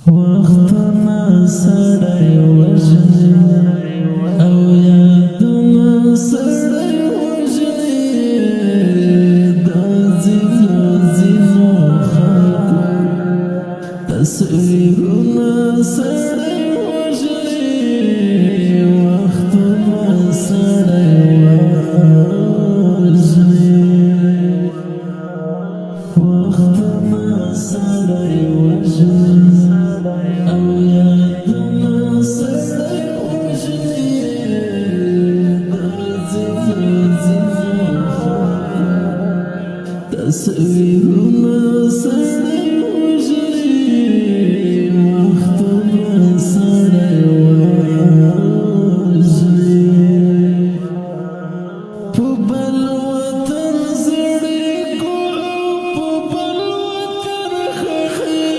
وختنا سړی وژني او یادونه سړی وژني د ځینو خلکو تصویرونه سړی وژني وختنا سړی وژني وختنا سړی وژني تصویرونه سړی وژني وختونه سړی وژني په بل وطن زړې ګلو په بل وطن خښېږو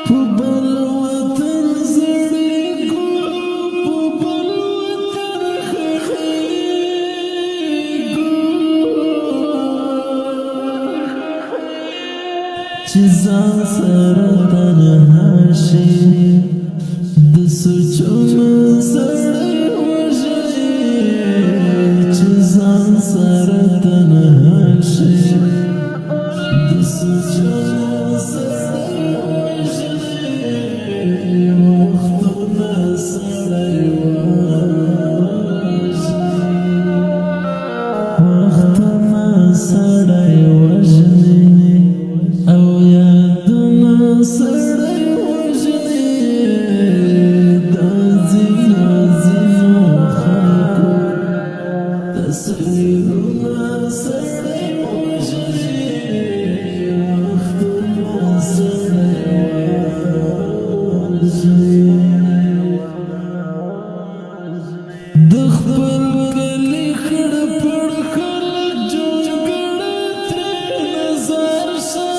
په بل وطن زړې چې ځان سره تنها شي د سوچونو سړی وژني چې ځان سره تنها شي د سوچونو سړی وژني وختونه سړی وژني وختونه سړی وژني او یادونه سړی وژني د ځینو خلکو تصویرونه سړی وژني وختونه سړی وژني د خپل کلي خړ پړ خلک جوړ ترې نظر شه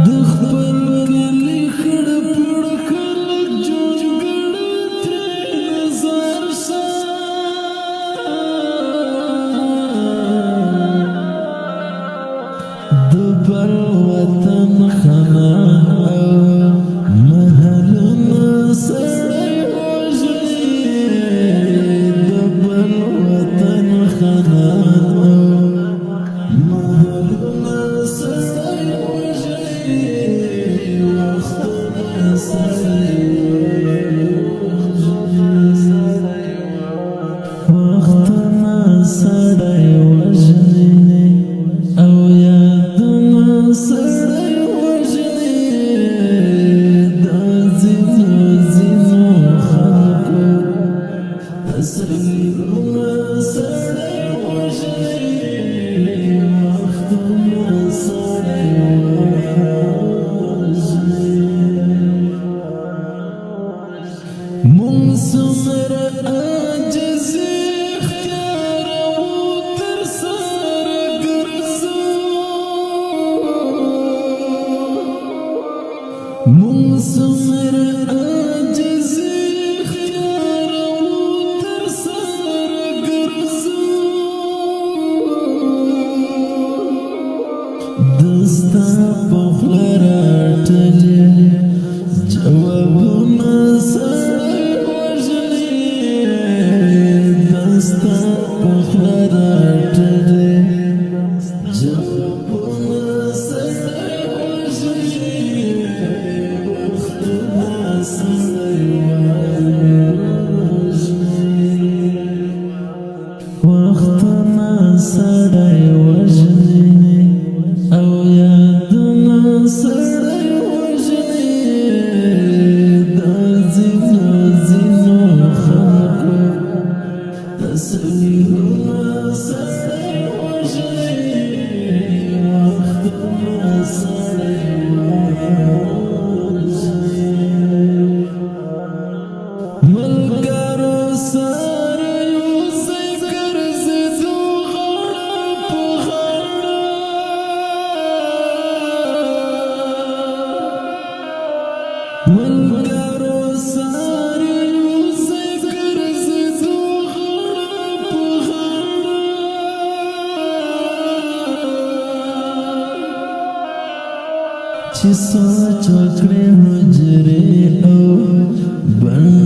د خپل کلي خړ پړ خلک جوړ ترې نظر شه د بل وطن خنان محلونه سړی وژني د بل وطن خنان محلونه سړی وژني وختونه سړی وژني وختونه سړی وژني او یادونه سړی وژني د ځینو خلکو تصویرونه سړی وژني وختونه سړی وژني مونږ څومره عاجزي اختیاروو تر سره ګرځو مونږ څومره عاجزي اختیاروو تر سره ګرځو د ستا په خوله راټلې جوابونه سړی وژني چې سوچ وکړې حجرې او بڼ